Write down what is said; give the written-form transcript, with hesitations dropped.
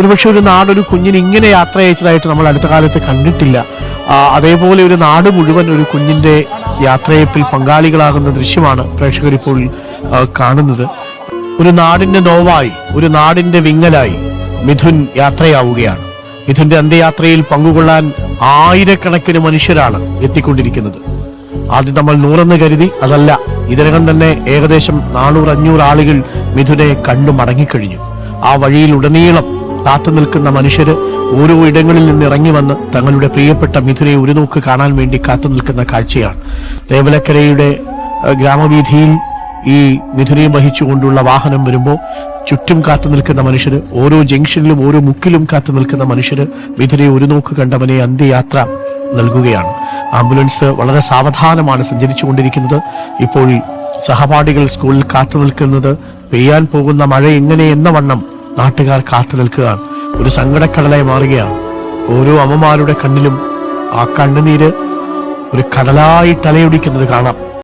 ഒരുപക്ഷെ ഒരു നാടൊരു കുഞ്ഞിന് ഇങ്ങനെ യാത്ര അയച്ചതായിട്ട് നമ്മൾ അടുത്ത കാലത്ത് കണ്ടിട്ടില്ല. അതേപോലെ ഒരു നാട് മുഴുവൻ ഒരു കുഞ്ഞിന്റെ യാത്രയപ്പിൽ പങ്കാളികളാകുന്ന ദൃശ്യമാണ് പ്രേക്ഷകർ ഇപ്പോൾ കാണുന്നത്. ഒരു നാടിന്റെ നോവായി, ഒരു നാടിന്റെ വിങ്ങലായി മിഥുൻ യാത്രയാവുകയാണ്. മിഥുന്റെ അന്ത്യയാത്രയിൽ പങ്കുകൊള്ളാൻ ആയിരക്കണക്കിന് മനുഷ്യരാണ് എത്തിക്കൊണ്ടിരിക്കുന്നത്. ആദ്യം നമ്മൾ 100 കരുതി, അതല്ല, ഇതിനകം തന്നെ ഏകദേശം 400-500 ആളുകൾ മിഥുനെ കണ്ടു മടങ്ങിക്കഴിഞ്ഞു. ആ വഴിയിൽ ഉടനീളം കാത്തു നിൽക്കുന്ന മനുഷ്യര് ഓരോ ഇടങ്ങളിൽ നിന്ന് ഇറങ്ങി വന്ന് തങ്ങളുടെ പ്രിയപ്പെട്ട മിഥുനെ ഒരു നോക്ക് കാണാൻ വേണ്ടി കാത്തു നിൽക്കുന്ന കാഴ്ചയാണ്. തേവലക്കരയുടെ ഗ്രാമവീഥിയിൽ ഈ മിഥുനെയും വഹിച്ചുകൊണ്ടുള്ള വാഹനം വരുമ്പോൾ ചുറ്റും കാത്തു നിൽക്കുന്ന മനുഷ്യര്, ഓരോ ജംഗ്ഷനിലും ഓരോ മുക്കിലും കാത്തു നിൽക്കുന്ന മനുഷ്യര് മിഥുനെ ഒരു നോക്ക് കണ്ടവനെ അന്ത്യയാത്ര നൽകുകയാണ്. ആംബുലൻസ് വളരെ സാവധാനമാണ് സഞ്ചരിച്ചുകൊണ്ടിരിക്കുന്നത്. ഇപ്പോൾ സഹപാഠികൾ സ്കൂളിൽ കാത്തു നിൽക്കുന്നത് പെയ്യാൻ പോകുന്ന മഴ എങ്ങനെ എന്ന വണ്ണം നാട്ടുകാർ കാത്തു നിൽക്കുകയാണ്. ഒരു സങ്കടക്കടലായി മാറുകയാണ്. ഓരോ അമ്മമാരുടെ കണ്ണിലും ആ കണ്ണുനീര് ഒരു കടലായി തലയൊടിക്കുന്നത് കാണാം.